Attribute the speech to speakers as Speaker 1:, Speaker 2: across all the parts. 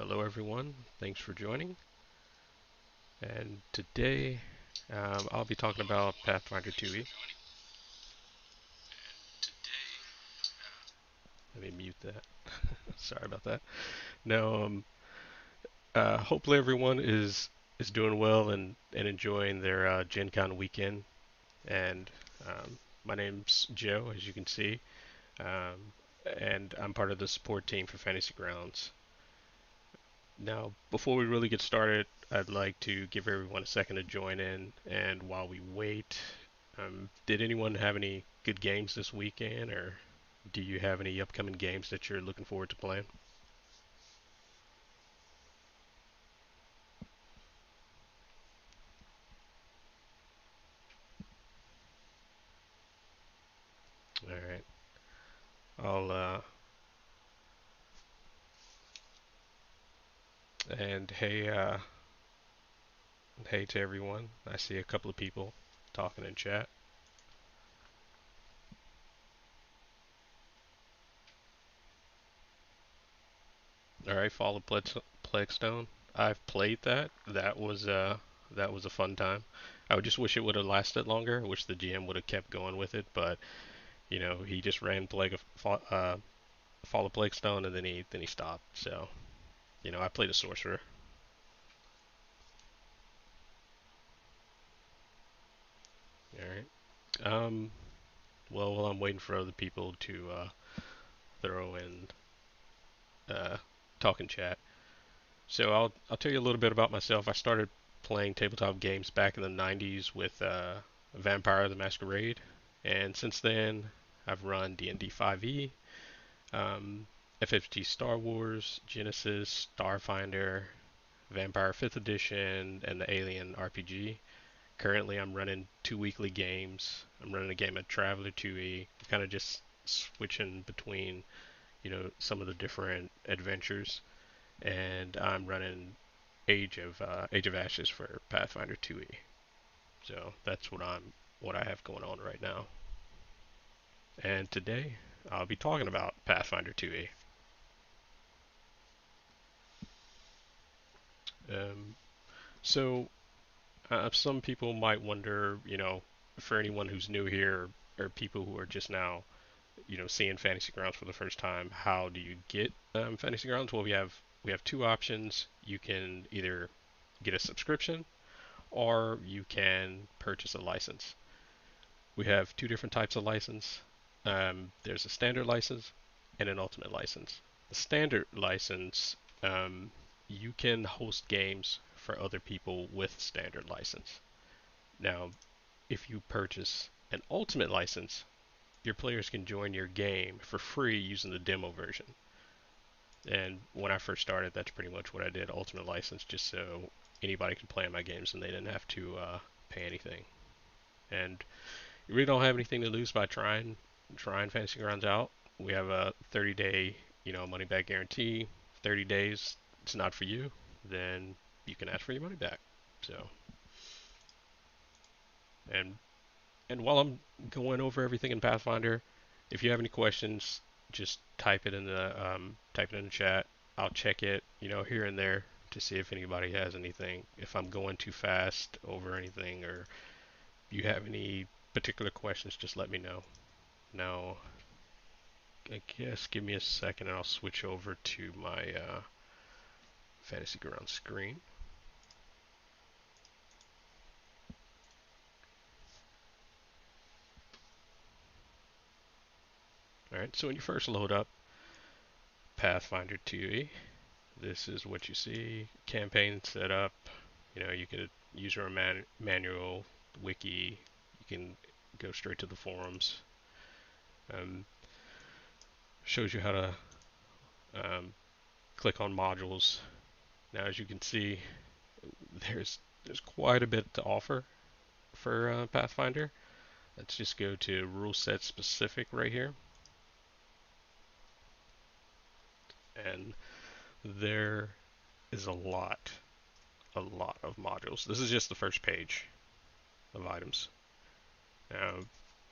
Speaker 1: Hello everyone, thanks for joining. And today I'll be talking about Pathfinder 2e. Let me mute that. Sorry about that. Now, hopefully everyone is doing well and enjoying their GenCon weekend. And my name's Joe, as you can see, um, and I'm part of the support team for Fantasy Grounds. Now, before we really get started, I'd like to give everyone a second to join in. And while we wait, did anyone have any good games this weekend, or do you have any upcoming games that you're looking forward to playing? All right. I'll and hey to everyone. I see a couple of people talking in chat. All right, follow Plaguestone. I've played that. That was a fun time. I would just wish it would have lasted longer. I wish the GM would have kept going with it, but he just ran Fall of Plaguestone and then he stopped. So, I played a sorcerer. All right. Well, while I'm waiting for other people to throw in uh, talk in chat, so I'll tell you a little bit about myself. I started playing tabletop games back in the '90s with Vampire the Masquerade, and since then I've run D&D 5e, FFG Star Wars, Genesis, Starfinder, Vampire 5th Edition, and the Alien RPG. Currently, I'm running two weekly games. I'm running a game of Traveler 2e, kind of just switching between, some of the different adventures, and I'm running Age of Ashes for Pathfinder 2e. So that's what I have going on right now. And today, I'll be talking about Pathfinder 2e. Um, so, some people might wonder, for anyone who's new here or people who are just now seeing Fantasy Grounds for the first time, how do you get Fantasy Grounds? Well, we have two options. You can either get a subscription or you can purchase a license. We have two different types of license. There's a standard license and an ultimate license. The standard license, you can host games for other people with standard license. Now, if you purchase an ultimate license, your players can join your game for free using the demo version. And when I first started, that's pretty much what I did, Ultimate License, just so anybody could play in my games and they didn't have to pay anything. And you really don't have anything to lose by trying Fantasy Grounds out. We have a 30-day, money back guarantee. 30 days, it's not for you, then you can ask for your money back. So, and and while I'm going over everything in Pathfinder, if you have any questions, just type it in the chat. I'll check it, here and there to see if anybody has anything. If I'm going too fast over anything, or you have any particular questions, just let me know. Now, I guess give me a second and I'll switch over to my Fantasy Ground screen. Alright, so when you first load up Pathfinder 2e, this is what you see. Campaign setup. You could user manual, wiki. You can go straight to the forums. Um, Shows you how to click on modules. Now, as you can see, there's quite a bit to offer for Pathfinder. Let's just go to rule set specific right here, and there is a lot of modules. This is just the first page of items. Now,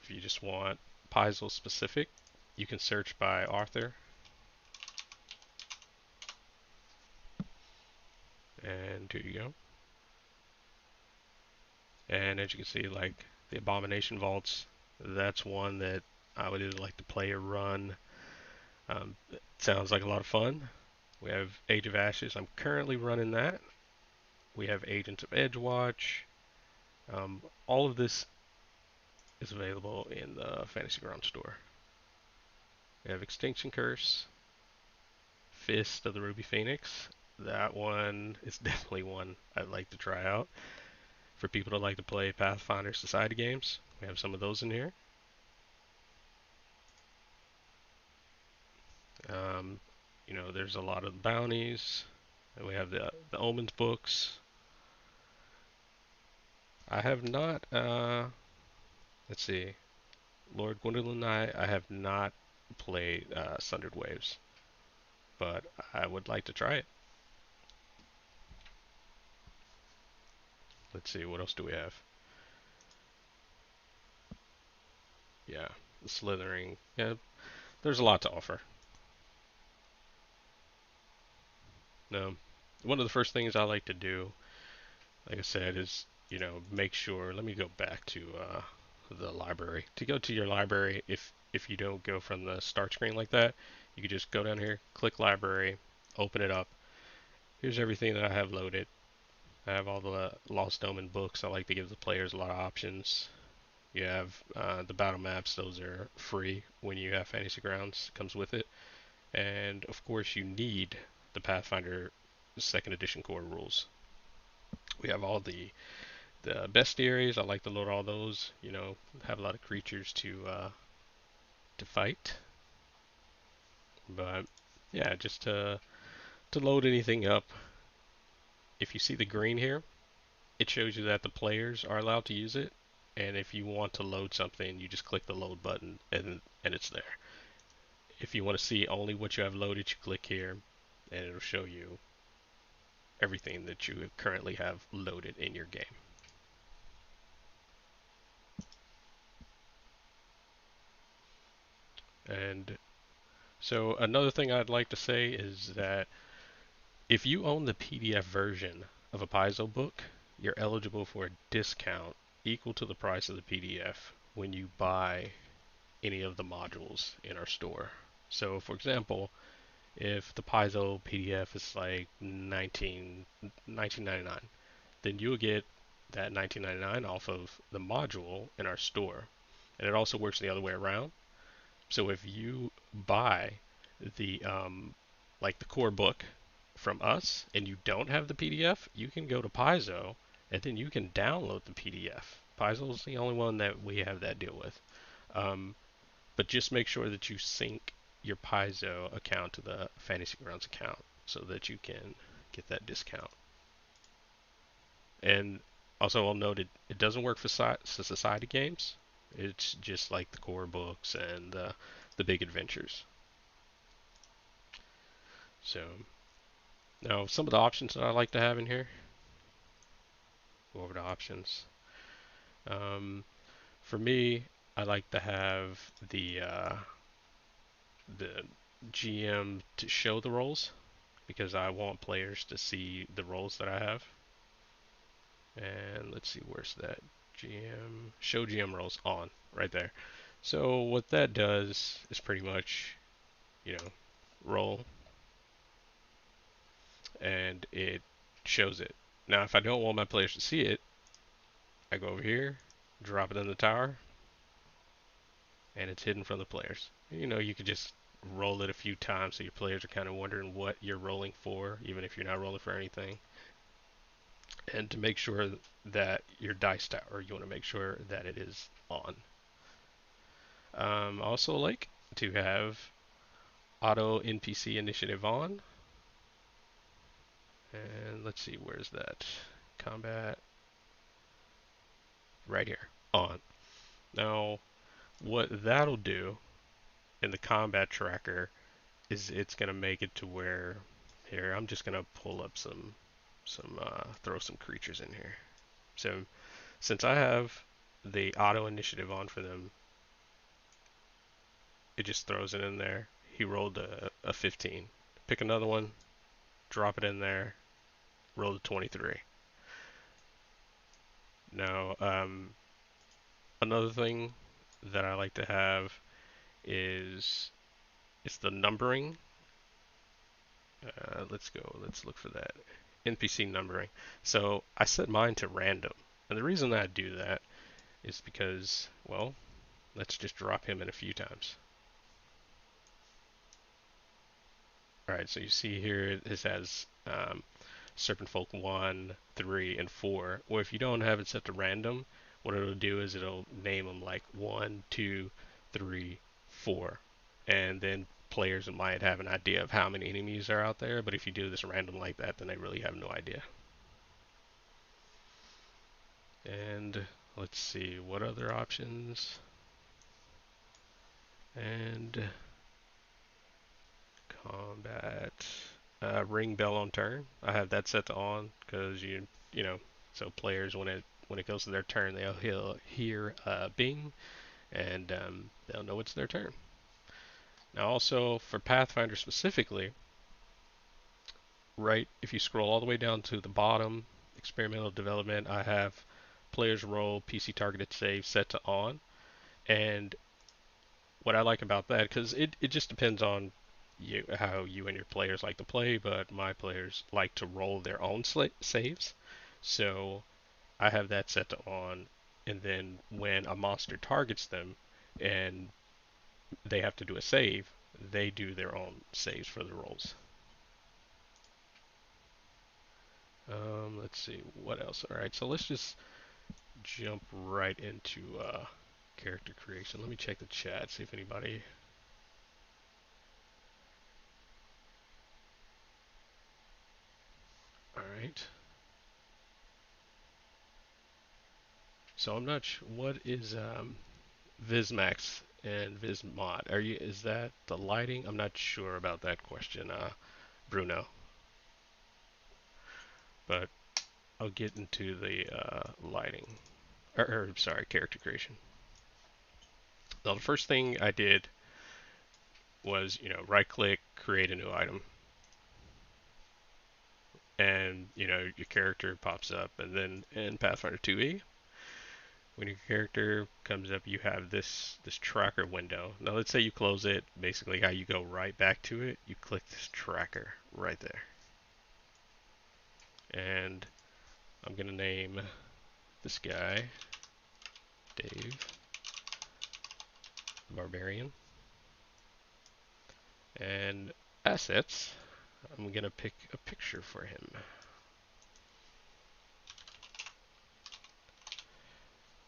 Speaker 1: if you just want Paizo specific, you can search by author. And here you go. And as you can see, like the Abomination Vaults, that's one that I would either like to play or run. It sounds like a lot of fun. We have Age of Ashes. I'm currently running that. We have Agents of Edgewatch. All of this is available in the Fantasy Ground store. We have Extinction Curse, Fist of the Ruby Phoenix. That one is definitely one I'd like to try out. For people that like to play Pathfinder Society games, we have some of those in here. Um, there's a lot of bounties. And we have the Omens books. I have not, let's see, Lord Gwendolyn and I have not played Sundered Waves, but I would like to try it. Let's see, what else do we have? Yeah, the Slithering. Yeah, there's a lot to offer. No, one of the first things I like to do, like I said, is make sure. Let me go back to the library. To go to your library, if you don't go from the start screen like that, you can just go down here, click library, open it up. Here's everything that I have loaded. I have all the Lost Omen books. I like to give the players a lot of options. You have the battle maps; those are free when you have Fantasy Grounds. Comes with it, and of course you need the Pathfinder Second Edition core rules. We have all the bestiaries. I like to load all those. Have a lot of creatures to fight. But yeah, just to load anything up. If you see the green here, it shows you that the players are allowed to use it. And if you want to load something, you just click the load button and it's there. If you want to see only what you have loaded, you click here and it'll show you everything that you currently have loaded in your game. And so another thing I'd like to say is that if you own the PDF version of a Paizo book, you're eligible for a discount equal to the price of the PDF when you buy any of the modules in our store. So for example, if the Paizo PDF is like 19.99, then you'll get that 19.99 off of the module in our store. And it also works the other way around. So if you buy the like the core book from us and you don't have the PDF, you can go to Paizo and then you can download the PDF. Paizo is the only one that we have that deal with. But just make sure that you sync your Paizo account to the Fantasy Grounds account so that you can get that discount. And also, I'll note it doesn't work for society games. It's just like the core books and the big adventures. So now some of the options that I like to have in here. Go over the options. For me, I like to have the GM to show the roles because I want players to see the roles that I have. And let's see, where's that GM? Show GM roles on right there. So what that does is pretty much, roll and it shows it. Now, if I don't want my players to see it, I go over here, drop it in the tower, and it's hidden from the players. You could just roll it a few times so your players are kind of wondering what you're rolling for, even if you're not rolling for anything. And to make sure that your dice tower, you want to make sure that it is on. Also like to have auto NPC initiative on. And let's see, where's that? Combat. Right here. On. Now, what that'll do in the combat tracker is it's going to make it to where, here, I'm just going to pull up throw some creatures in here. So, since I have the auto initiative on for them, it just throws it in there. He rolled a 15. Pick another one, drop it in there, rolled a 23. Now, another thing that I like to have is it's the numbering. Let's look for that. NPC numbering. So I set mine to random. And the reason I do that is because, well, let's just drop him in a few times. Alright, so you see here this has Serpent Folk 1, 3, and 4. Or if you don't have it set to random, what it'll do is it'll name them like 1, 2, 3, 4. And then players might have an idea of how many enemies are out there, but if you do this random like that, then they really have no idea. And let's see, what other options? And combat. Ring bell on turn. I have that set to on because you know, so players when it goes to their turn, they'll hear bing, and they'll know it's their turn. Now also for Pathfinder specifically, right, if you scroll all the way down to the bottom, experimental development, I have players roll PC targeted save set to on, and what I like about that, because it just depends on you how you and your players like to play, but my players like to roll their own saves. So I have that set to on, and then when a monster targets them and they have to do a save, they do their own saves for the rolls. Let's see what else. All right, so let's just jump right into character creation. Let me check the chat, see if anybody. All right. So I'm not sure what is Vismax and Vismod. Is that the lighting? I'm not sure about that question, Bruno. But I'll get into the lighting. Sorry, character creation. Now the first thing I did was, right click, create a new item. And, your character pops up. And then in Pathfinder 2e, when your character comes up, you have this tracker window. Now let's say you close it, basically how you go right back to it, you click this tracker right there. And I'm going to name this guy Dave the Barbarian. And assets, I'm going to pick a picture for him.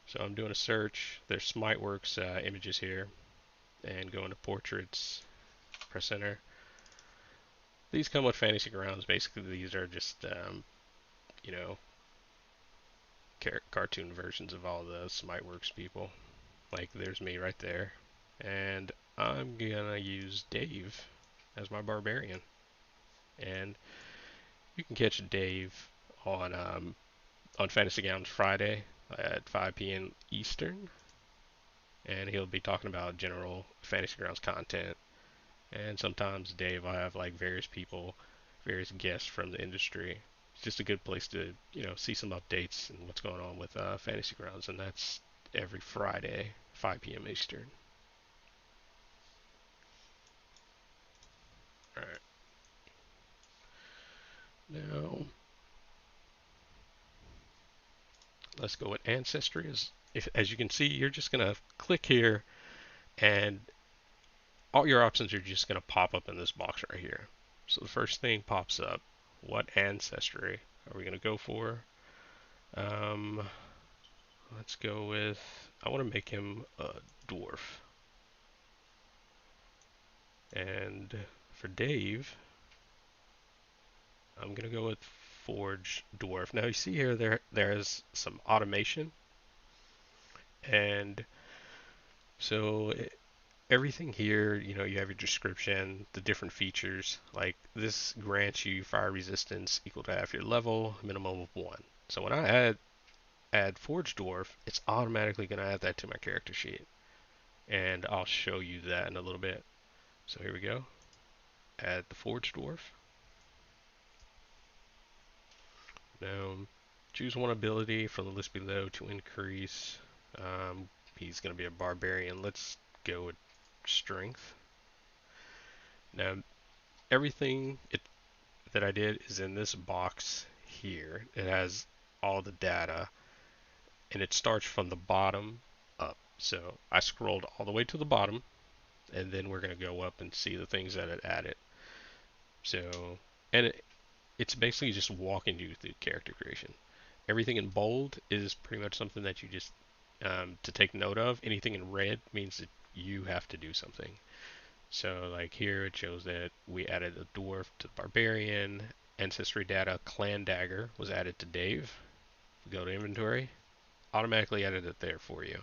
Speaker 1: So I'm doing a search. There's Smiteworks images here. And go into portraits, press enter. These come with Fantasy Grounds. Basically, these are just, you know, cartoon versions of all the Smiteworks people. Like, there's me right there. And I'm gonna use Dave as my barbarian. And you can catch Dave on Fantasy Grounds Friday at 5 p.m. Eastern. And he'll be talking about general Fantasy Grounds content. And sometimes Dave will have like various people, various guests from the industry. It's just a good place to, see some updates and what's going on with Fantasy Grounds. And that's every Friday, 5 p.m. Eastern. Alright. Now, let's go with Ancestry. As you can see, you're just going to click here and all your options are just going to pop up in this box right here. So the first thing pops up, what ancestry are we going to go for? Let's go with, I want to make him a dwarf. And for Dave, I'm going to go with Forge Dwarf. Now you see here there's some automation. And so everything here, you have your description, the different features. Like this grants you fire resistance equal to half your level, minimum of 1. So when I add Forge Dwarf, it's automatically going to add that to my character sheet. And I'll show you that in a little bit. So here we go. Add the Forge Dwarf. Now, choose one ability from the list below to increase. He's going to be a barbarian. Let's go with strength. Now, everything that I did is in this box here. It has all the data, and it starts from the bottom up. So I scrolled all the way to the bottom, and then we're going to go up and see the things that it added. So, and it's basically just walking you through character creation. Everything in bold is pretty much something that you just to take note of. Anything in red means that you have to do something. So like here it shows that we added a dwarf to the barbarian. Ancestry data clan dagger was added to Dave. Go to inventory, automatically added it there for you.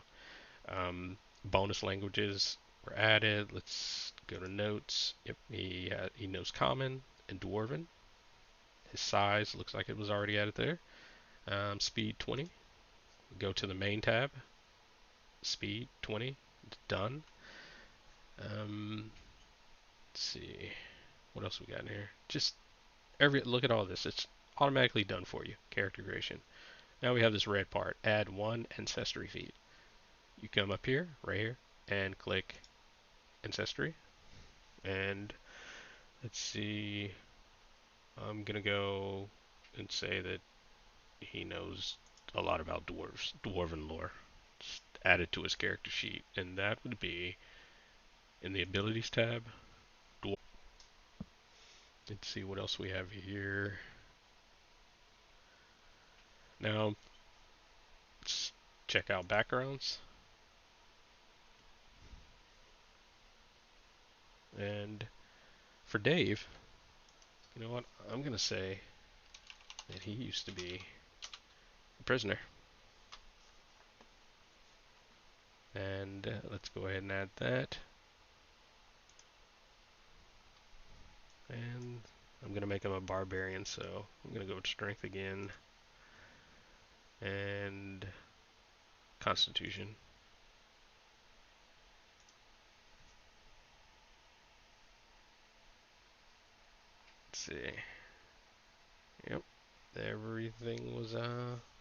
Speaker 1: Bonus languages were added. Let's go to notes. Yep, he knows common and dwarven. His size looks like it was already added there. Speed 20. Go to the main tab. Speed 20. Done. Let's see. What else we got in here? Just look at all this. It's automatically done for you. Character creation. Now we have this red part. Add one ancestry feat. You come up here, right here, and click ancestry. And let's see. I'm gonna go and say that he knows a lot about dwarven lore. Just add it to his character sheet, and that would be in the abilities tab. Let's see what else we have here. Now, let's check out backgrounds. And for Dave, you know what? I'm going to say that he used to be a prisoner. And let's go ahead and add that. And I'm going to make him a barbarian, so I'm going to go with strength again. And constitution. Let's see. Yep. Everything was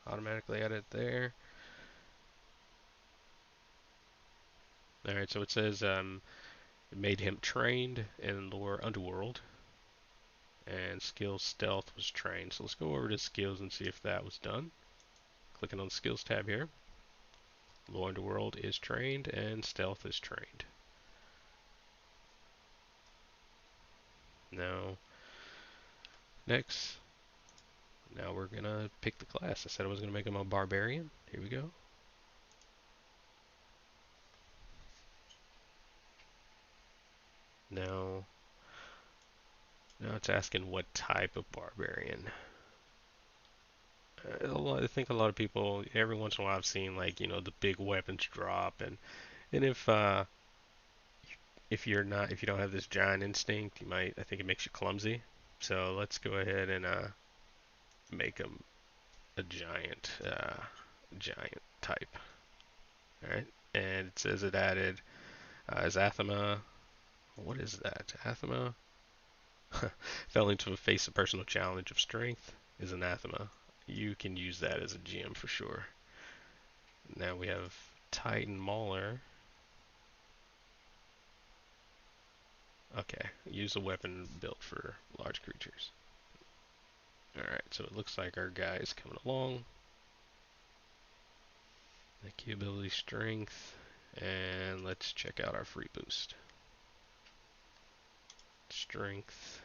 Speaker 1: automatically added there. Alright, so it says it made him trained in lore underworld. And skills stealth was trained. So let's go over to skills and see if that was done. Clicking on the skills tab here. Lore underworld is trained and stealth is trained. Now, next, now we're gonna pick the class. I said I was gonna make him a barbarian. Here we go. Now it's asking what type of barbarian. I think a lot of people, every once in a while, I've seen like the big weapons drop, and if you don't have this giant instinct, I think it makes you clumsy. So let's go ahead and make him a giant type. All right, and it says it added Zathema. What is that? Anathema fell into face a personal challenge of strength is anathema. You can use that as a GM for sure. Now we have Titan Mauler. Okay, use a weapon built for large creatures. Alright, so it looks like our guy is coming along. The key ability strength. And let's check out our free boost. Strength,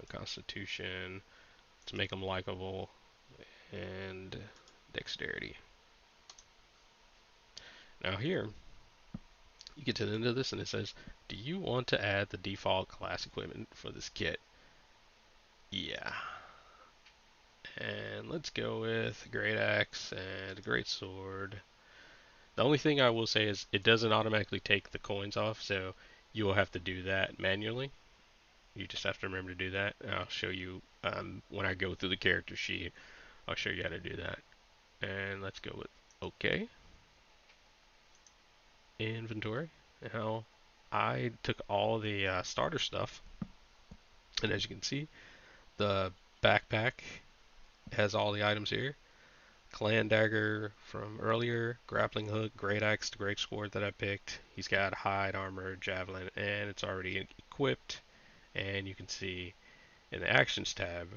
Speaker 1: constitution, to make them likable, and dexterity. Now here, you get to the end of this and it says, do you want to add the default class equipment for this kit? Yeah. And let's go with great axe and great sword. The only thing I will say is it doesn't automatically take the coins off, so you will have to do that manually. You just have to remember to do that. And I'll show you when I go through the character sheet. I'll show you how to do that. And let's go with OK. Inventory. Now I took all the starter stuff, and as you can see, the backpack It has all the items here. Clan dagger from earlier, grappling hook, great axe, the great sword that I picked. He's got hide, armor, javelin, and it's already equipped. And you can see in the actions tab,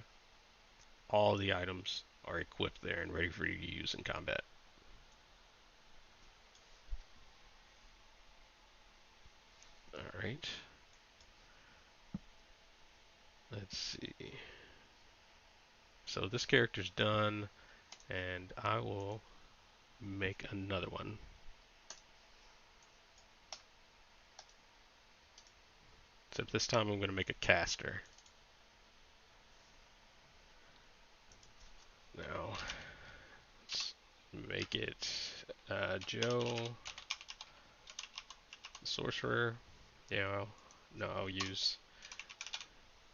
Speaker 1: all the items are equipped there and ready for you to use in combat. Alright, let's see. So this character's done, and I will make another one. Except this time I'm going to make a caster. Now, let's make it Joe, sorcerer. Yeah, no, I'll use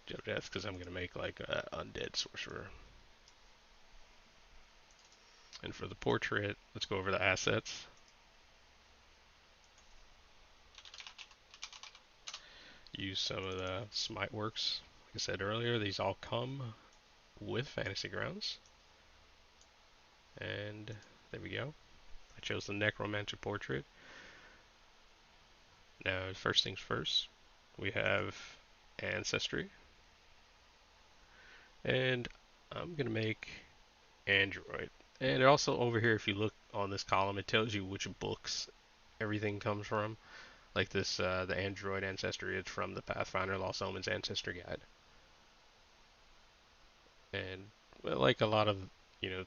Speaker 1: Joe Death because I'm going to make like an undead sorcerer. And for the portrait, let's go over the assets. Use some of the Smite works. Like I said earlier, these all come with Fantasy Grounds. And there we go. I chose the Necromancer portrait. Now, first things first, we have Ancestry. And I'm going to make Android. And also over here, if you look on this column, it tells you which books everything comes from. Like this, the Android Ancestry is from the Pathfinder Lost Omens Ancestry Guide. And well, like a lot of,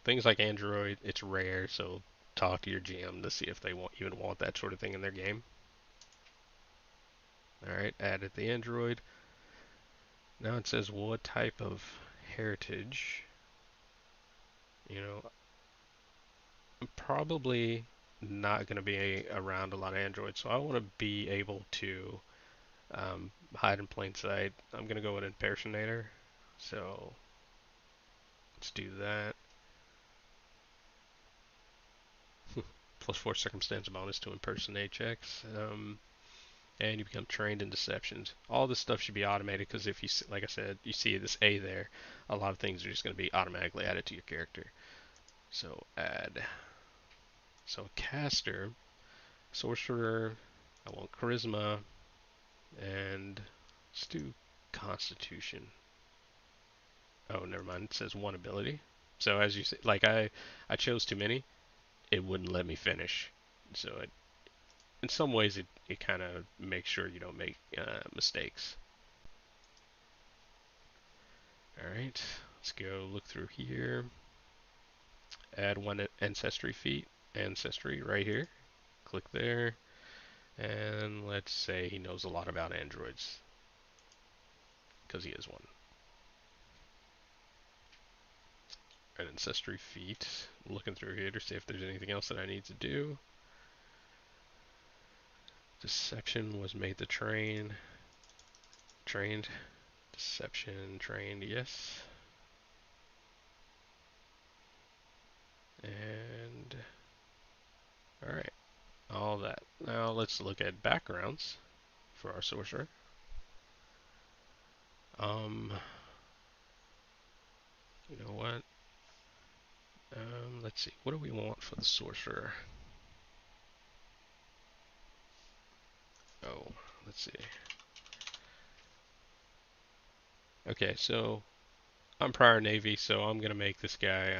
Speaker 1: things like Android, it's rare, so talk to your GM to see if they even want that sort of thing in their game. Alright, added the Android. Now it says what type of heritage. I'm probably not going to be around a lot of Androids, so I want to be able to hide in plain sight. I'm going to go with Impersonator, so let's do that. +4 circumstance bonus to impersonate checks. And you become trained in deceptions. All this stuff should be automated because if you, like I said, you see this A there, a lot of things are just going to be automatically added to your character. So add. So caster, sorcerer, I want charisma, and let's do constitution. Oh, never mind. It says one ability. So as you say, like I chose too many, it wouldn't let me finish. So in some ways, it kind of makes sure you don't make mistakes. All right, let's go look through here. Add one ancestry feat. Ancestry right here. Click there. And let's say he knows a lot about androids. Because he is one. An ancestry feat. I'm looking through here to see if there's anything else that I need to do. Deception was made to train. Trained. Deception trained, yes. And alright. All that. Now let's look at backgrounds for our sorcerer. You know what? Let's see. What do we want for the sorcerer? Oh, let's see. Okay, so I'm prior Navy, so I'm gonna make this guy.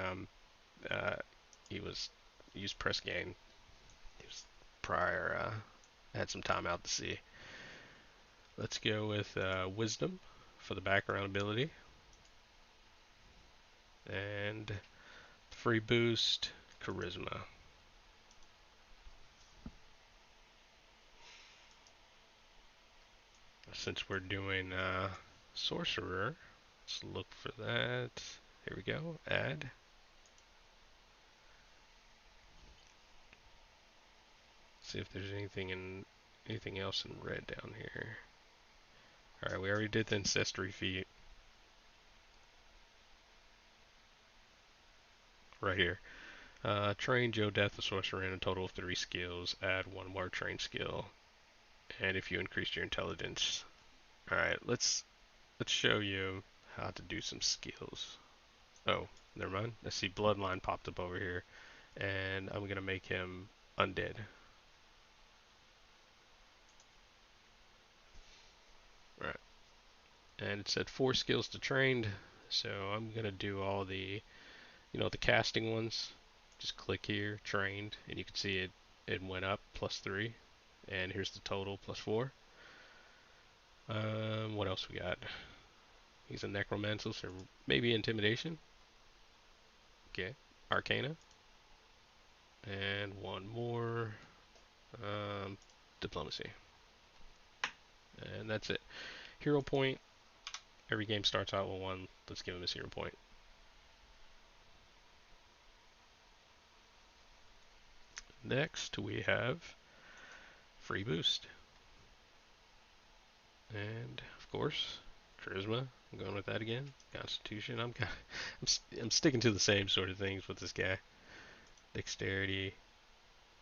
Speaker 1: Uh, he used press gang. He was prior. Had some time out to sea. Let's go with wisdom for the background ability, and free boost charisma. Since we're doing sorcerer, let's look for that. Here we go. Add. See if there's anything else in red down here. All right, we already did the ancestry feat. Right here. Train Joe Death the Sorcerer in a total of 3 skills. Add 1 more train skill. And if you increase your intelligence. Alright, let's show you how to do some skills. Oh, never mind. I see bloodline popped up over here, and I'm gonna make him undead. Right. And it said 4 skills to trained, so I'm gonna do all the, the casting ones. Just click here, trained, and you can see it went up +3, and here's the total +4. What else we got? He's a necromancer, so maybe intimidation. Okay, arcana, and one more, diplomacy, and that's it. Hero point. Every game starts out with one. Let's give him his hero point. Next, we have free boost. And, of course, charisma. I'm going with that again. Constitution. I'm sticking to the same sort of things with this guy. Dexterity.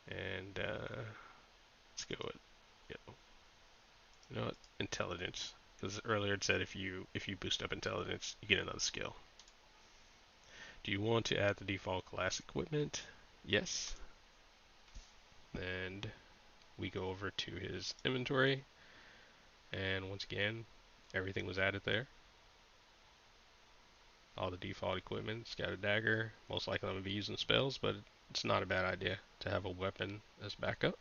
Speaker 1: And, let's go with, what? Intelligence. Because earlier it said if you boost up intelligence, you get another skill. Do you want to add the default class equipment? Yes. And we go over to his inventory, and once again, everything was added there. All the default equipment. It's got a dagger. Most likely I'm going to be using spells, but it's not a bad idea to have a weapon as backup.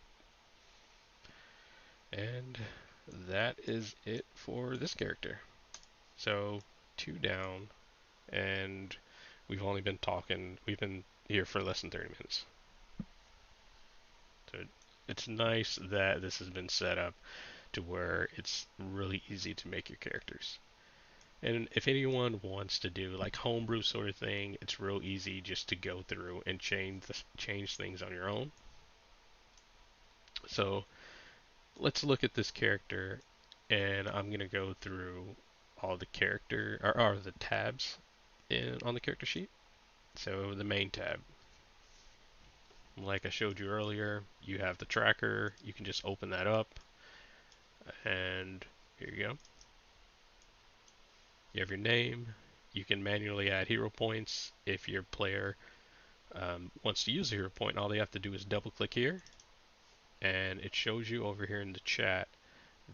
Speaker 1: And that is it for this character. So 2 down, and we've only been talking. We've been here for less than 30 minutes. So it's nice that this has been set up to where it's really easy to make your characters. And if anyone wants to do like homebrew sort of thing, it's real easy just to go through and change things on your own. So let's look at this character, and I'm gonna go through all the character or the tabs on the character sheet. So the main tab, like I showed you earlier, you have the tracker. You can just open that up, and here you go. You have your name. You can manually add hero points. If your player wants to use a hero point, all they have to do is double click here, and it shows you over here in the chat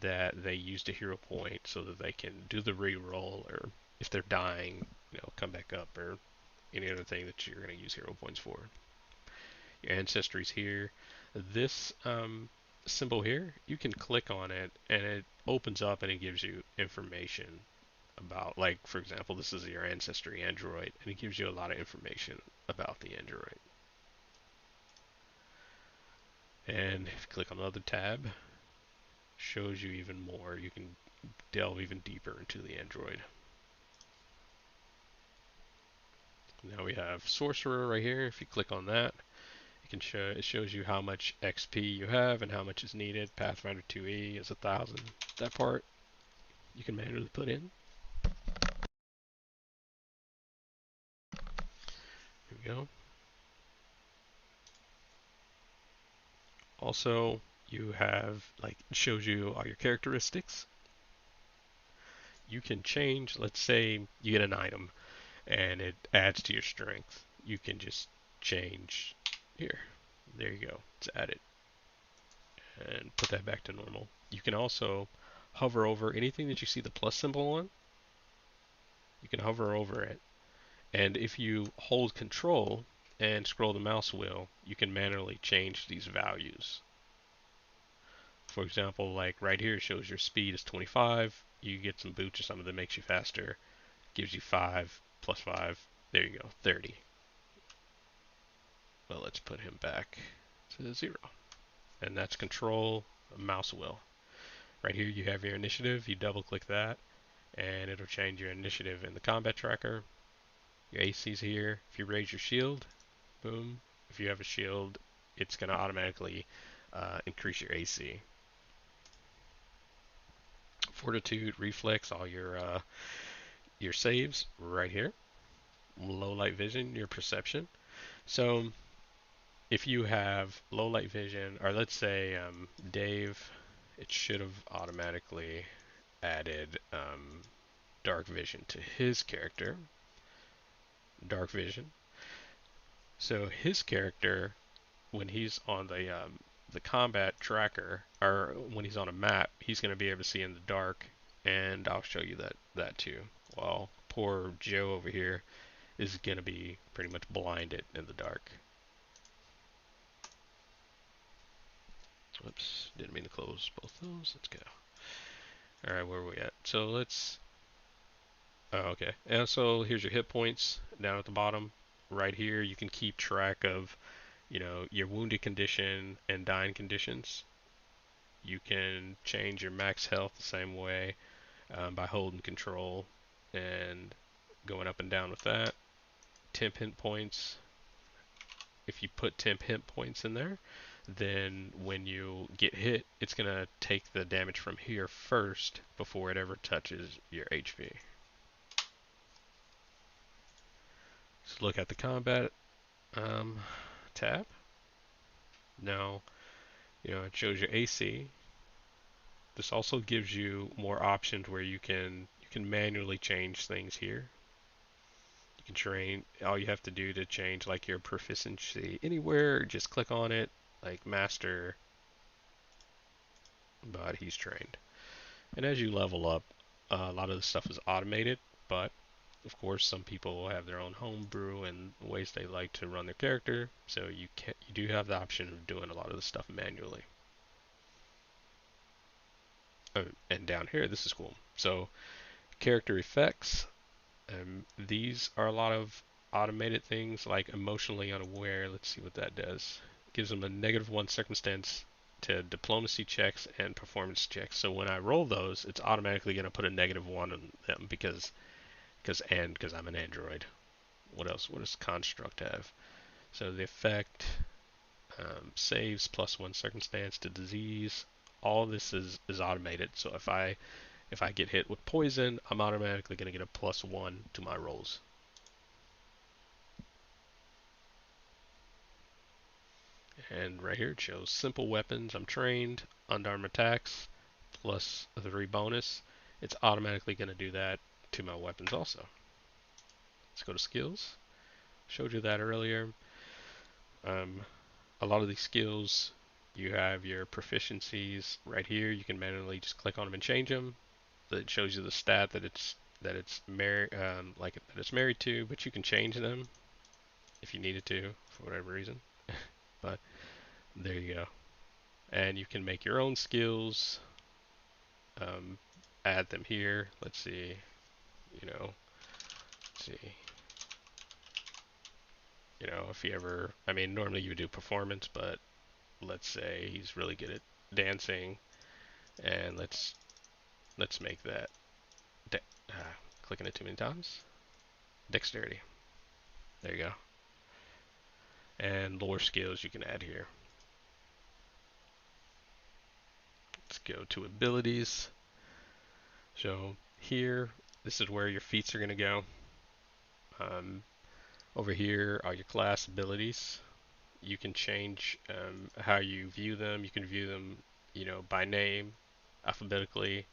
Speaker 1: that they used a hero point so that they can do the reroll, or if they're dying, come back up, or any other thing that you're going to use hero points for. Your ancestry's here. This symbol here, you can click on it, and it opens up and it gives you information about, like, for example, this is your ancestry android, and it gives you a lot of information about the android. And if you click on another tab, shows you even more. You can delve even deeper into the android. Now we have sorcerer right here. If you click on that, it shows you how much XP you have and how much is needed. Pathfinder 2E is 1,000. That part you can manually put in. Here we go. Also, you have, like, it shows you all your characteristics. You can change, let's say you get an item and it adds to your strength. You can just change here. There you go. It's added. And put that back to normal. You can also hover over anything that you see the plus symbol on. You can hover over it. And if you hold control and scroll the mouse wheel, you can manually change these values. For example, like right here, it shows your speed is 25. You get some boots or something that makes you faster. Gives you 5 plus 5. There you go, 30. Well, let's put him back to 0. And that's control mouse wheel. Right here you have your initiative. You double click that and it'll change your initiative in the combat tracker. Your AC's here. If you raise your shield, boom. If you have a shield, it's going to automatically increase your AC. Fortitude, reflex, all your saves right here. Low light vision, your perception. So if you have low light vision, or let's say Dave, it should have automatically added dark vision to his character. dark vision. So his character, when he's on the combat tracker, or when he's on a map, he's going to be able to see in the dark, and I'll show you that too. While poor Joe over here is going to be pretty much blinded in the dark. Whoops, didn't mean to close both those. Let's go. All right, where are we at? So let's. Oh, okay. And so here's your hit points down at the bottom. Right here, you can keep track of, your wounded condition and dying conditions. You can change your max health the same way by holding control and going up and down with that. Temp hit points. If you put temp hit points in there, then when you get hit, it's going to take the damage from here first before it ever touches your HP. Let's look at the combat tab. Now, it shows your AC. This also gives you more options where you can manually change things here. You can train. All you have to do to change like your proficiency anywhere, just click on it, like master. But he's trained. And as you level up, a lot of the stuff is automated, but of course some people have their own homebrew and ways they like to run their character, so you do have the option of doing a lot of the stuff manually. And down here, this is cool. So character effects, these are a lot of automated things like emotionally unaware. Let's see what that does. It gives them a -1 circumstance to diplomacy checks and performance checks. So when I roll those, it's automatically going to put a -1 on them because I'm an android. What else? What does construct have? So the effect saves +1 circumstance to disease. All this is automated. So if I get hit with poison, I'm automatically going to get a +1 to my rolls. And right here it shows simple weapons. I'm trained, unarmed attacks, +3 bonus. It's automatically going to do that to my weapons also. Let's go to skills. Showed you that earlier. A lot of these skills, you have your proficiencies right here. You can manually just click on them and change them. It shows you the stat that it's married, that it's married to, but you can change them if you needed to for whatever reason. But there you go. And you can make your own skills, add them here. Let's see, let's see, if you ever, I mean, normally you would do performance, but let's say he's really good at dancing, and let's make that, clicking it too many times, dexterity. There you go. And lore skills you can add here. Let's go to abilities. So here, this is where your feats are going to go. Over here are your class abilities. You can change how you view them. You can view them, by name, alphabetically,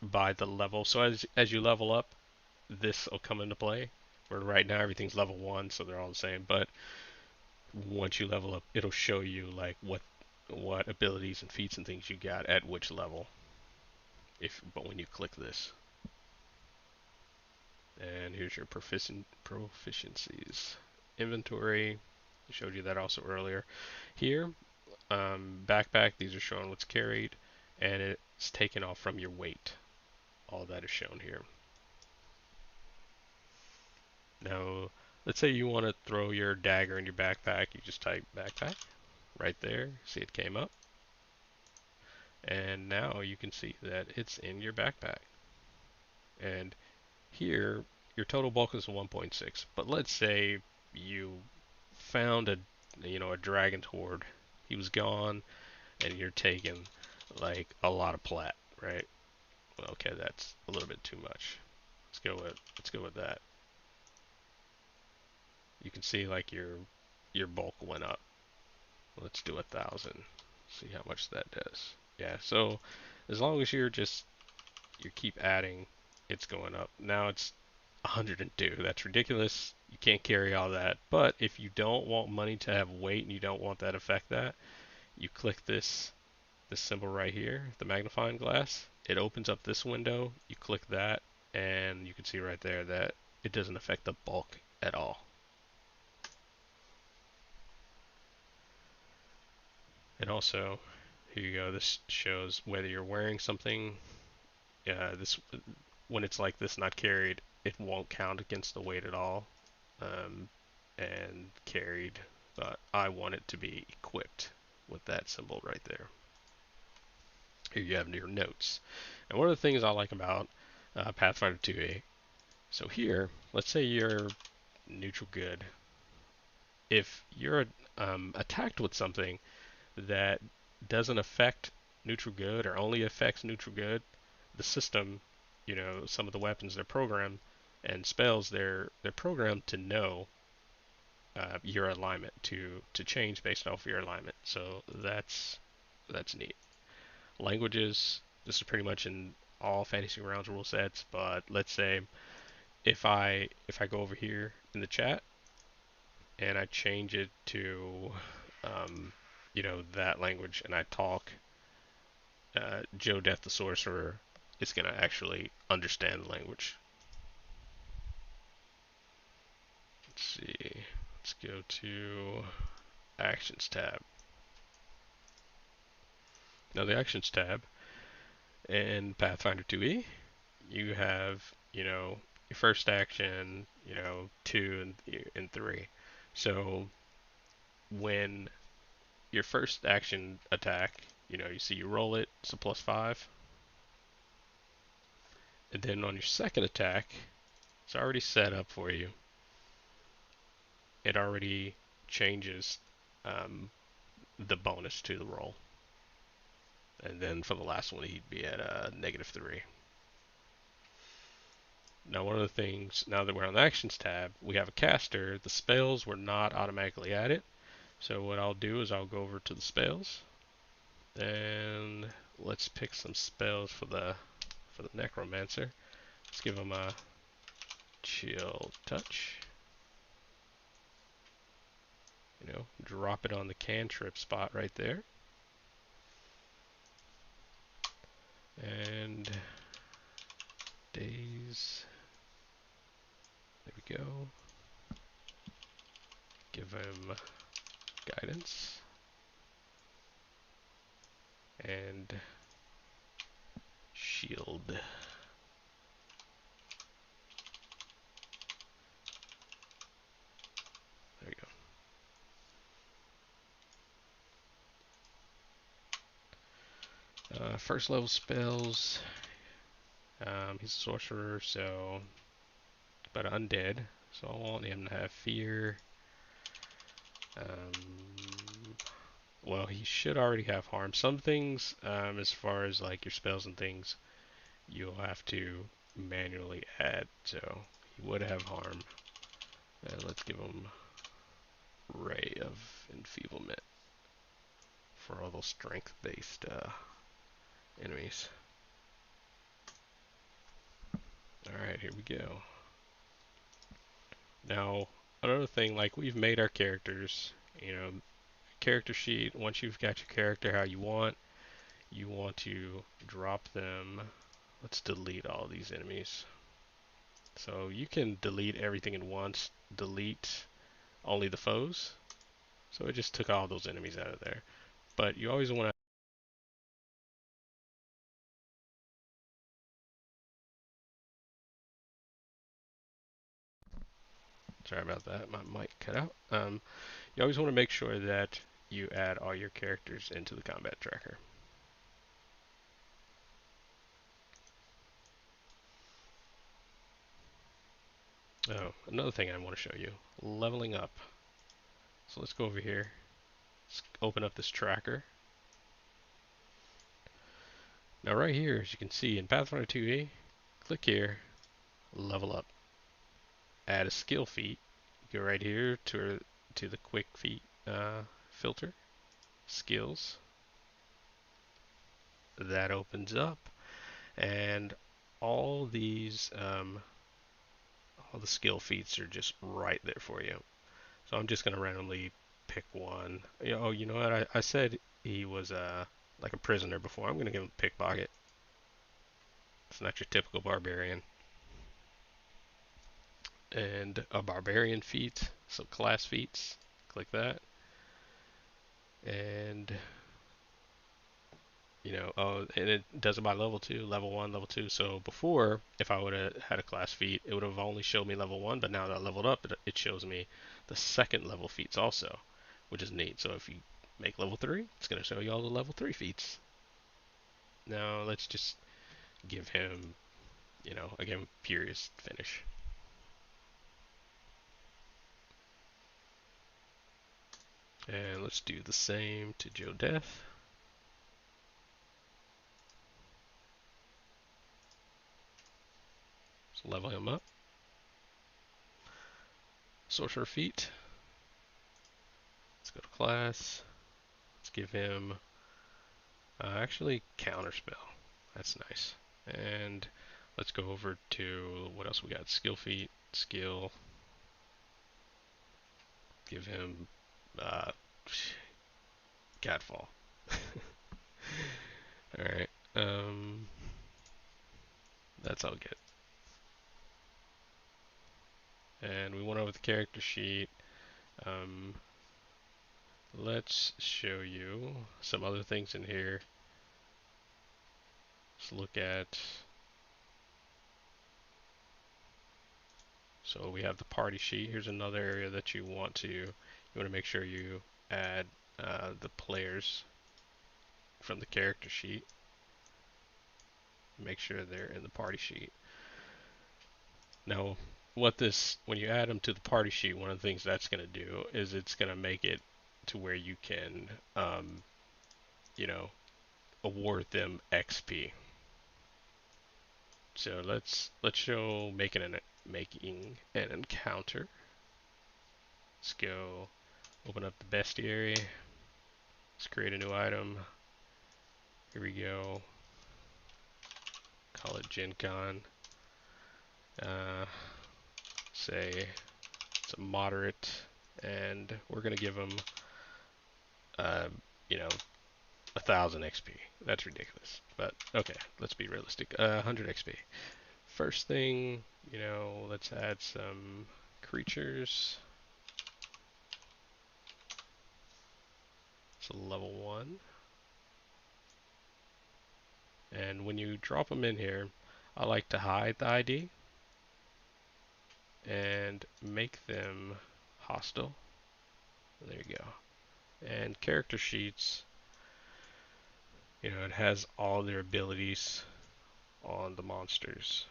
Speaker 1: by the level. So as you level up, this will come into play. Where right now everything's level 1, so they're all the same. But once you level up, it'll show you like what abilities and feats and things you got at which level. But when you click this, and here's your proficiencies. Inventory, I showed you that also earlier. Here, backpack, these are showing what's carried, and it's taken off from your weight. All that is shown here. Now, let's say you want to throw your dagger in your backpack. You just type backpack right there. See it came up. And now you can see that it's in your backpack. And here, your total bulk is 1.6. But let's say you found a dragon's hoard. He was gone, and you're taking like a lot of plat, right? Well, okay, that's a little bit too much. Let's go with that. You can see like your bulk went up. Let's do 1,000. See how much that does. Yeah, so as long as you keep adding, it's going up. Now 102. That's ridiculous. You can't carry all that. But if you don't want money to have weight and you don't want that affect that, you click this symbol right here, the magnifying glass. It opens up this window. You click that, and you can see right there that it doesn't affect the bulk at all. And also, here you go. This shows whether you're wearing something. This when it's like this, not carried, it won't count against the weight at all. Um, and carried, but I want it to be equipped with that symbol right there. Here you have your notes. And one of the things I like about Pathfinder 2e, so here, let's say you're neutral good. If you're attacked with something that doesn't affect neutral good or only affects neutral good, the system, some of the weapons they're programmed and spells they're programmed to know your alignment to change based off your alignment. So that's neat. Languages. This is pretty much in all Fantasy Grounds rule sets, but let's say if I go over here in the chat and I change it to that language and I talk, Joe Death the Sorcerer is going to actually understand the language. Let's see. Let's go to Actions tab. Now the Actions tab in Pathfinder 2e, you have, your first action, 2 and 3. So when your first action attack, you see you roll it, it's a +5. And then on your second attack, it's already set up for you. It already changes the bonus to the roll. And then for the last one, he'd be at -3. Now, one of the things, now that we're on the Actions tab, we have a caster. The spells were not automatically added. So what I'll do is I'll go over to the spells, and let's pick some spells for the Necromancer. Let's give him a Chill Touch. Drop it on the cantrip spot right there. And Daze. There we go. Give him Guidance. And Shield. There we go. First level spells. He's a sorcerer, so but undead. So I want him to have fear. Well, he should already have harm. Some things, as far as like your spells and things, you'll have to manually add. So he would have harm. And let's give him Ray of Enfeeblement for all those strength-based enemies. Alright, here we go. Now, another thing, like we've made our characters, character sheet, once you've got your character how you want to drop them. Let's delete all these enemies. So you can delete everything at once, delete only the foes. So it just took all those enemies out of there. But you always want to sorry about that, my mic cut out. You always want to make sure that you add all your characters into the combat tracker. Oh, another thing I want to show you, leveling up. So let's go over here, let's open up this tracker. Now right here, as you can see in Pathfinder 2e, click here, level up, add a skill feat, go right here to the quick feat filter, skills, that opens up, and all these all the skill feats are just right there for you. So I'm just gonna randomly pick one. Oh, you know what? I said he was like a prisoner before. I'm gonna give him pickpocket. It's not your typical barbarian. And a barbarian feat, so class feats. Click that. And oh, and it does it by level 2, level 1, level 2. So before, if I would have had a class feat, it would have only showed me level 1, but now that I leveled up, it shows me the second level feats also, which is neat. So if you make level 3, it's going to show you all the level 3 feats. Now let's just give him, again, Furious finish. And let's do the same to Joe Death. Let's level him up. Sorcerer feat. Let's go to class. Let's give him actually counterspell. That's nice. And let's go over to what else we got. Skill feat, skill. Give him catfall. All right. That's all good. And we went over the character sheet. Let's show you some other things in here. Let's look at. So we have the party sheet. Here's another area that you want to make sure you add the players from the character sheet. Make sure they're in the party sheet. Now, when you add them to the party sheet, one of the things that's going to do is it's going to make it to where you can, award them XP. So let's show making an encounter. Let's go open up the bestiary. Let's create a new item. Here we go. Call it GenCon. Say it's a moderate, and we're gonna give them, 1,000 XP. That's ridiculous, but okay, let's be realistic. 100 XP. First thing, let's add some creatures. So level 1. And when you drop them in here, I like to hide the ID and make them hostile. There you go. And character sheets, it has all their abilities on the monsters.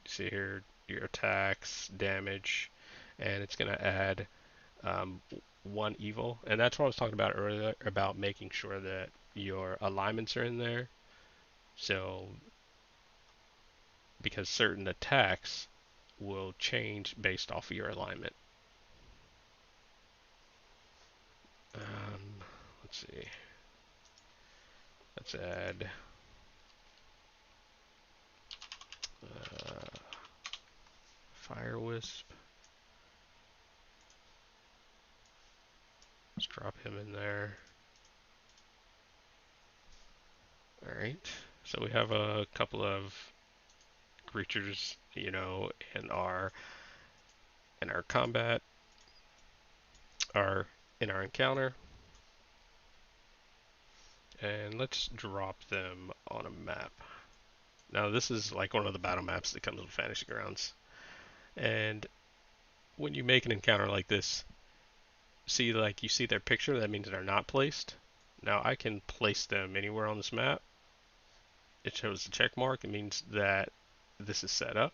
Speaker 1: You see here your attacks, damage, and it's going to add 1 evil. And that's what I was talking about earlier about making sure that your alignments are in there. So, because certain attacks will change based off of your alignment. Let's see. Let's add Fire Wisp. Let's drop him in there. Alright, so we have a couple of creatures, in our combat, in our encounter. And let's drop them on a map. Now this is like one of the battle maps that comes with Fantasy Grounds. And when you make an encounter like this, you see their picture, that means they're not placed. Now I can place them anywhere on this map. It shows the check mark. It means that this is set up.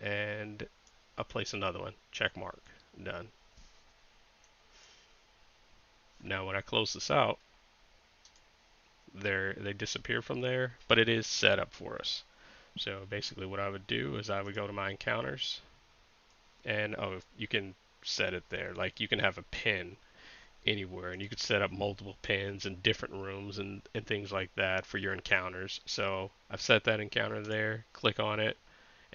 Speaker 1: And I'll place another one. Check mark. Done. Now when I close this out, they disappear from there, but it is set up for us. So basically what I would do is I would go to my encounters, and you can set it there. Like you can have a pin anywhere, and you could set up multiple pins in different rooms and things like that for your encounters. So I've set that encounter there, click on it,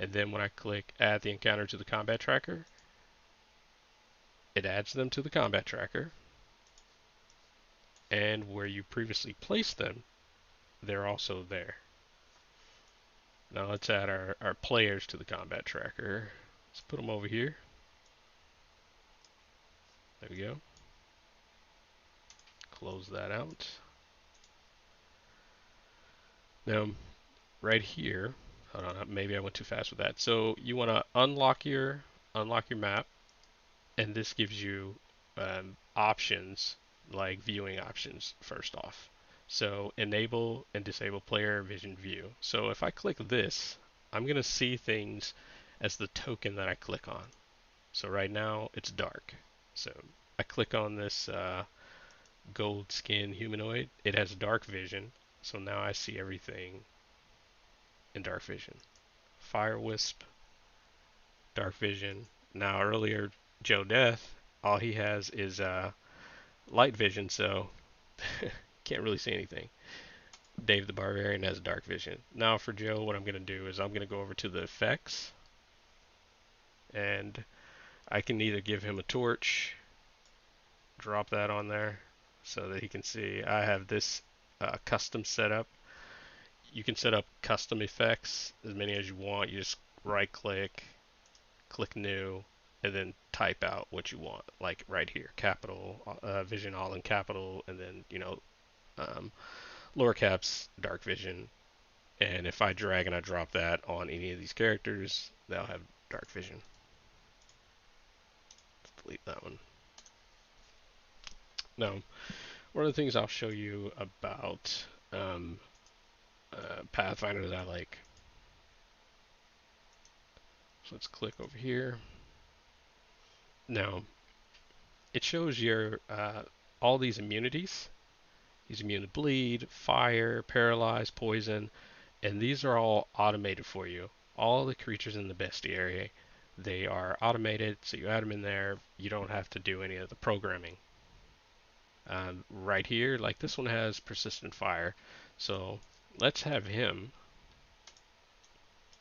Speaker 1: And then when I click add the encounter to the combat tracker, it adds them to the combat tracker. And where you previously placed them, they're also there. Now let's add our players to the combat tracker. Let's put them over here. There we go. Close that out. Now, right here, hold on, maybe I went too fast with that. So you want to unlock your map, and this gives you options like viewing options first off. So enable and disable player vision view. So if I click this, I'm going to see things as the token that I click on. So right now it's dark. So I click on this gold skin humanoid. It has dark vision. So now I see everything in dark vision. Fire Wisp, dark vision. Now earlier Joe Death, all he has is light vision, so can't really see anything. Dave the Barbarian has dark vision. Now for Joe, what I'm going to do is I'm going to go over to the effects, and I can either give him a torch, drop that on there so that he can see. I have this custom setup. You can set up custom effects, as many as you want. You just right click, click new, and then type out what you want, like right here, capital, vision all in capital, and then, lower caps, dark vision. And if I drag and I drop that on any of these characters, they'll have dark vision. Let's delete that one. Now, one of the things I'll show you about Pathfinder that I like. So let's click over here. Now, it shows your all these immunities. He's immune to bleed, fire, paralyze, poison, and these are all automated for you. All the creatures in the bestiary, they are automated, so you add them in there. You don't have to do any of the programming. Right here, like this one has persistent fire, so let's have him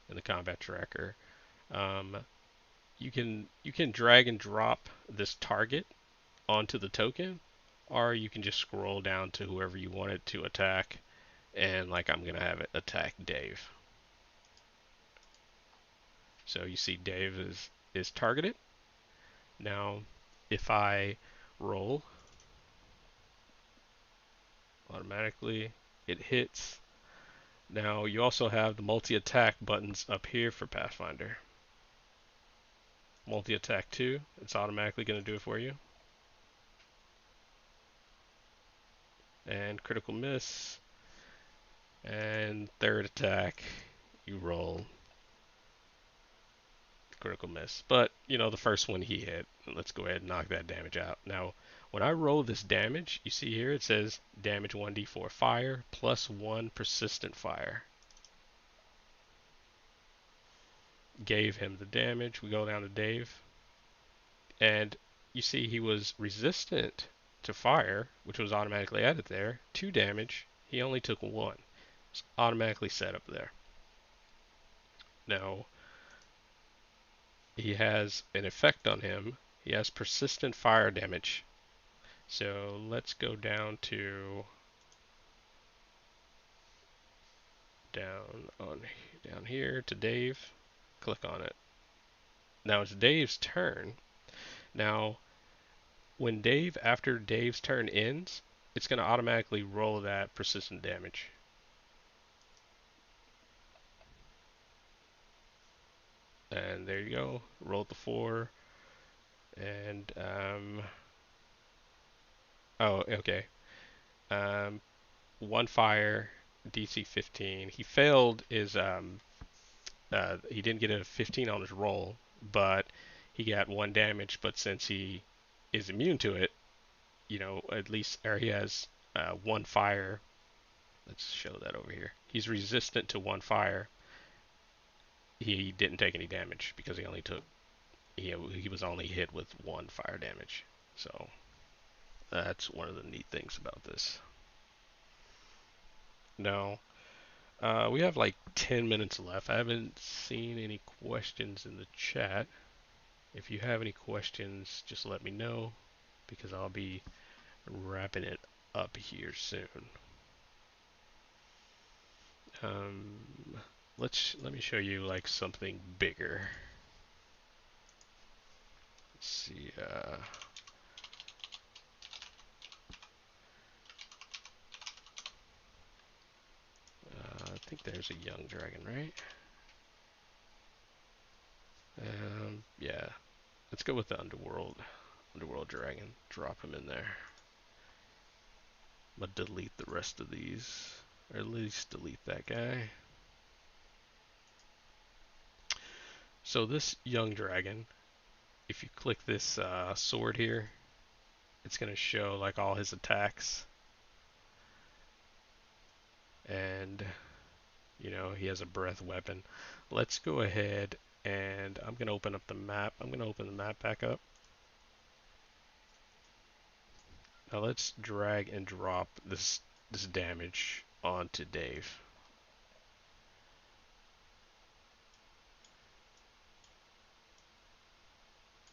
Speaker 1: in the combat tracker. You can drag and drop this target onto the token, or you can just scroll down to whoever you want it to attack, and like I'm gonna have it attack Dave. So you see Dave is targeted. Now if I roll, automatically it hits. Now you also have the multi-attack buttons up here for Pathfinder. Multi-attack 2, it's automatically going to do it for you. And critical miss. And third attack, you roll critical miss. But, the first one he hit. Let's go ahead and knock that damage out. Now, when I roll this damage, you see here it says damage 1d4 fire plus 1 persistent fire. Gave him the damage. We go down to Dave. And you see he was resistant to fire, which was automatically added there. 2 damage. He only took 1. It's automatically set up there. Now, he has an effect on him. He has persistent fire damage. So let's go down here to Dave. Click on it. Now it's Dave's turn. Now, after Dave's turn ends, it's going to automatically roll that persistent damage. And there you go. Rolled the 4. And, oh, okay. 1 fire, DC 15. He failed his, he didn't get a 15 on his roll, but he got 1 damage. But since he is immune to it, at least, or he has 1 fire. Let's show that over here. He's resistant to 1 fire. He didn't take any damage because he only took, he was only hit with 1 fire damage. So that's one of the neat things about this. Now, We have like 10 minutes left. I haven't seen any questions in the chat. If you have any questions, just let me know because I'll be wrapping it up here soon. Let me show you like something bigger. Let's see. I think there's a young dragon, right? Yeah. Let's go with the underworld dragon. Drop him in there. I'm gonna delete the rest of these, or at least delete that guy. So this young dragon, if you click this sword here, it's gonna show like all his attacks, and you know he has a breath weapon. Let's go ahead and I'm gonna open up the map. I'm gonna open the map back up. Now let's drag and drop this damage onto Dave.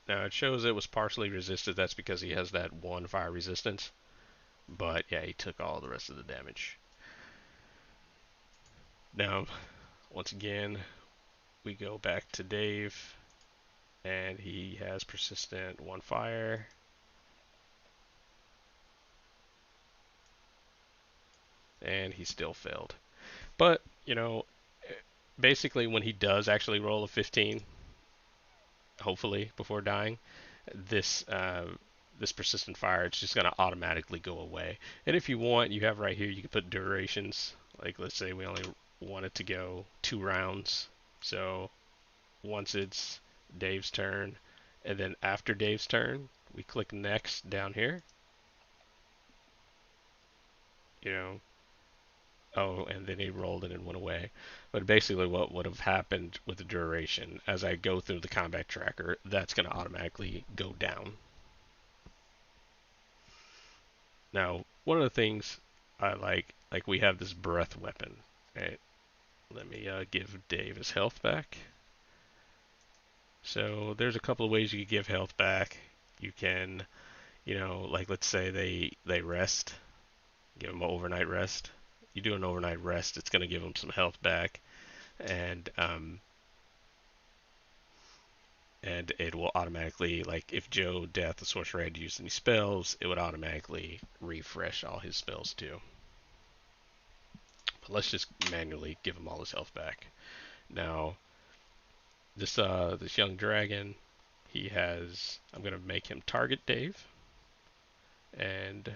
Speaker 1: Now it shows it was partially resisted. That's because he has that one fire resistance. But yeah, he took all the rest of the damage. Now, once again, we go back to Dave, and he has persistent one fire. And he still failed. But, you know, basically when he does actually roll a 15, hopefully before dying, this persistent fire, it's just going to automatically go away. And if you want, you have right here, you can put durations. Like let's say we only want it to go 2 rounds. So once it's Dave's turn, and then after Dave's turn, we click next down here. You know, oh, and then he rolled it and went away. But basically what would have happened with the duration, as I go through the combat tracker, that's going to automatically go down. Now, one of the things I like we have this breath weapon. Right? Let me give Dave his health back. So there's a couple of ways you can give health back. You can, you know, like let's say they rest, give them an overnight rest. You do an overnight rest, it's going to give them some health back, and it will automatically, like if Joe Death the Sorcerer had used any spells, it would automatically refresh all his spells too. But let's just manually give him all his health back. Now this young dragon, he has, I'm going to make him target Dave, and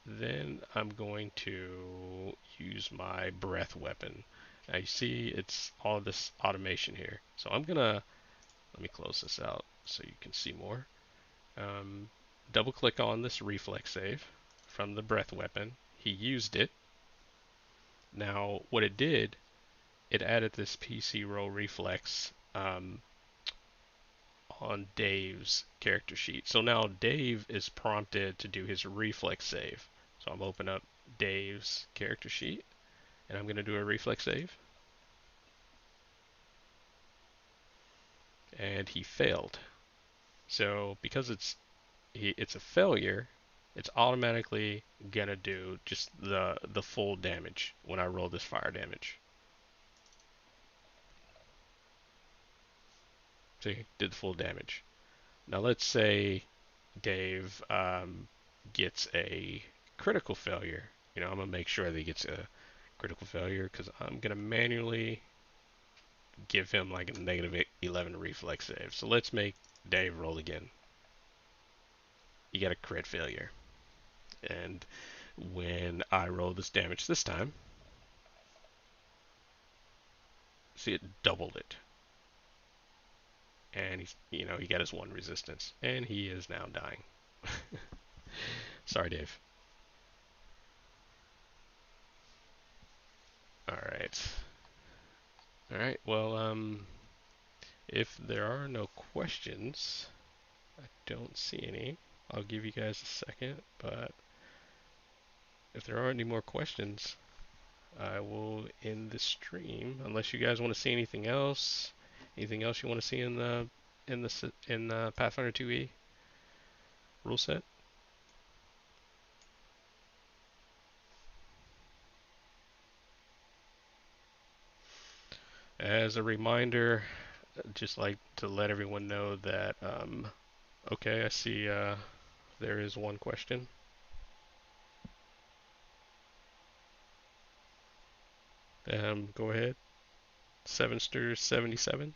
Speaker 1: then I'm going to use my breath weapon. Now you see it's all of this automation here. So I'm gonna, let me close this out so you can see more. Double click on this reflex save from the breath weapon. He used it. Now what it did, it added this PC roll reflex on Dave's character sheet. So now Dave is prompted to do his reflex save. So I'm open up Dave's character sheet, and I'm going to do a reflex save. And he failed. So because it's a failure, it's automatically gonna do just the full damage when I roll this fire damage. See, did the full damage. Now let's say Dave gets a critical failure. You know, I'm gonna make sure that he gets a critical failure because I'm gonna manually give him like a negative 11 reflex save. So let's make Dave roll again. You got a crit failure. And when I roll this damage this time, see it doubled it. And he's, you know, he got his 1 resistance. And he is now dying. Sorry, Dave. Alright. Alright, well, if there are no questions, I don't see any. I'll give you guys a second, but if there aren't any more questions, I will end stream unless you guys want to see anything else. Anything else you want to see in the Pathfinder 2e rule set? As a reminder, just like to let everyone know that okay, I see there is one question. Go ahead. Sevenster77.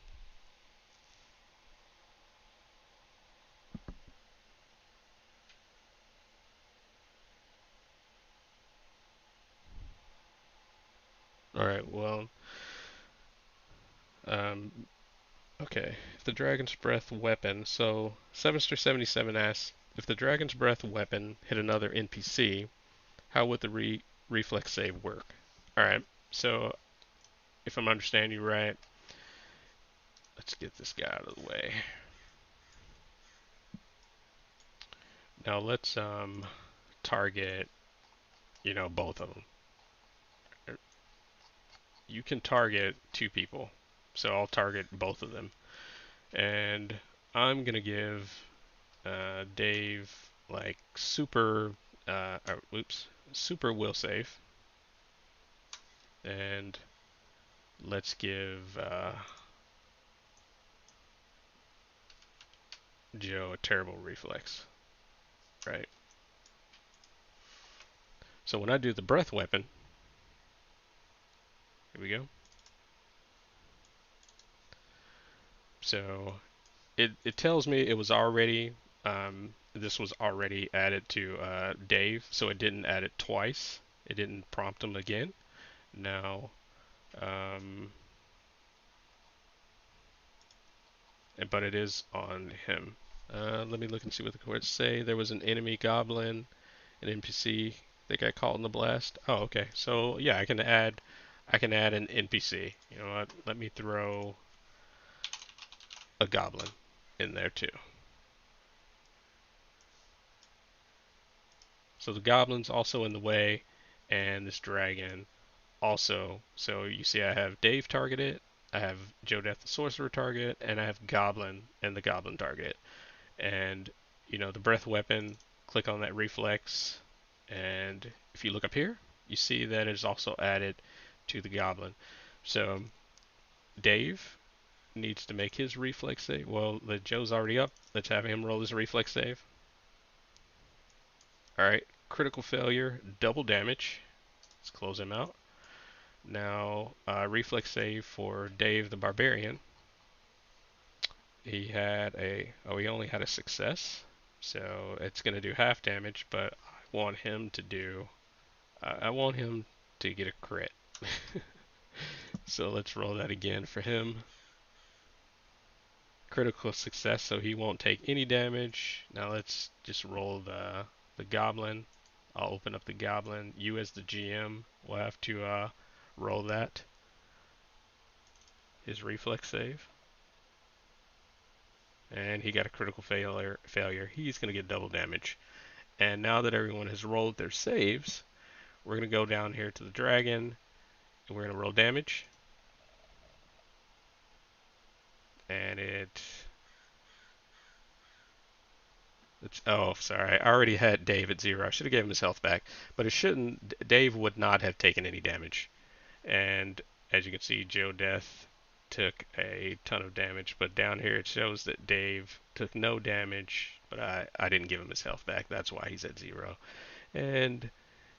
Speaker 1: All right. Well, um, okay. If the Dragon's Breath weapon. So Sevenster77 asks, if the Dragon's Breath weapon hit another NPC, how would the reflex save work? All right. So if I'm understanding you right, let's get this guy out of the way. Now let's target, both of them. You can target two people, so I'll target both of them, and I'm gonna give Dave like super will save, and let's give Joe a terrible reflex, right? So when I do the breath weapon, here we go. So it tells me it was already this was already added to Dave, so it didn't add it twice. It didn't prompt him again. Now, um, but it is on him. Let me look and see what the courts say. There was an enemy goblin, an NPC that got caught in the blast. Oh, okay. So yeah, I can add an NPC. You know what? Let me throw a goblin in there too. So the goblin's also in the way, and this dragon also. So you see, I have Dave targeted, I have Joe Death the Sorcerer target, and I have Goblin and the Goblin target. And the breath weapon, click on that reflex, and if you look up here, you see that it's also added to the Goblin. So Dave needs to make his reflex save. Well, the Joe's already up. Let's have him roll his reflex save. All right, critical failure, double damage. Let's close him out. Now, reflex save for Dave the Barbarian. He only had a success, so it's going to do half damage, but I want him to get a crit. So let's roll that again for him. Critical success, so he won't take any damage. Now let's just roll the goblin. I'll open up the goblin. You as the GM will have to roll that. His reflex save. And he got a critical failure. He's going to get double damage. And now that everyone has rolled their saves, we're going to go down here to the dragon, and we're going to roll damage. And oh, sorry, I already had Dave at 0. I should have given him his health back, but it shouldn't. Dave would not have taken any damage. And as you can see, Joe Death took a ton of damage, but down here it shows that Dave took no damage, but I didn't give him his health back. That's why he's at 0. And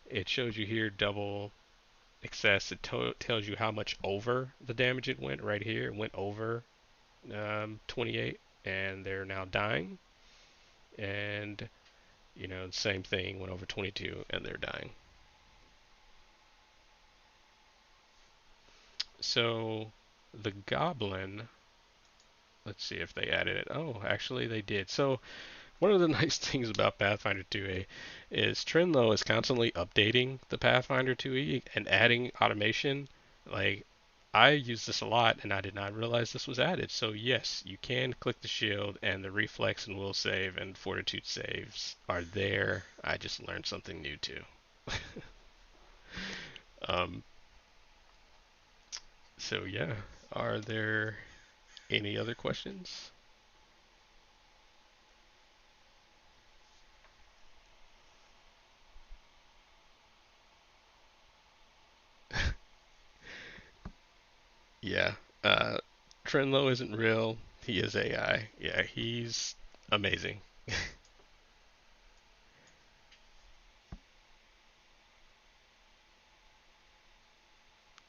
Speaker 1: it shows you here double excess. It tells you how much over the damage it went right here. It went over 28, and they're now dying. And same thing, went over 22, and they're dying. So the goblin, let's see if they added it. Oh, actually they did. So one of the nice things about Pathfinder 2e is Trinlo is constantly updating the Pathfinder 2e and adding automation. Like, I use this a lot, and I did not realize this was added. So yes, you can click the shield, and the reflex and will save and fortitude saves are there. I just learned something new too. um, So yeah, are there any other questions? Yeah. Uh, Trenlo isn't real. He is AI. Yeah, he's amazing.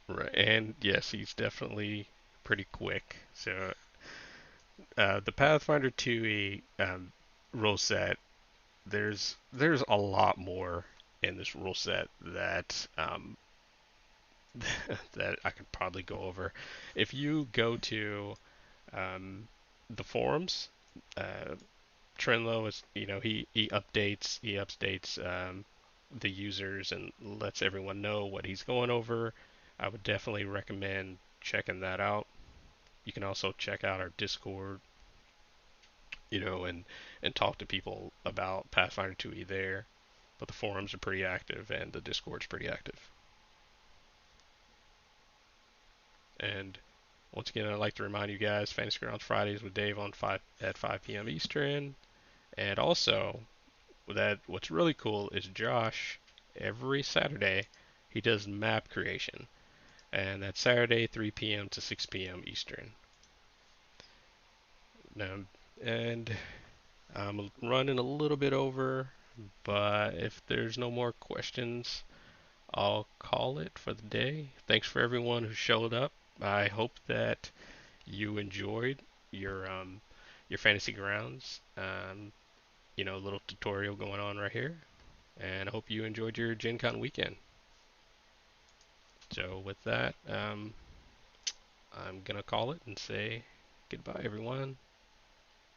Speaker 1: Right. And yes, he's definitely pretty quick. So the Pathfinder 2e rule set, there's a lot more in this rule set that that I could probably go over. If you go to um, the forums, uh, Trenlo is, he updates the users and lets everyone know what he's going over. I would definitely recommend checking that out. You can also check out our Discord, and talk to people about Pathfinder 2e there. But the forums are pretty active and the Discord's pretty active. And once again, I'd like to remind you guys, Fantasy Grounds Fridays with Dave on 5 at 5 p.m. Eastern. And also, that what's really cool is Josh every Saturday he does map creation, and that's Saturday 3 p.m. to 6 p.m. Eastern. Now, and I'm running a little bit over, but if there's no more questions, I'll call it for the day. Thanks for everyone who showed up. I hope that you enjoyed your fantasy grounds. Little tutorial going on right here, and I hope you enjoyed your Gen Con weekend. So with that, I'm gonna call it and say goodbye, everyone.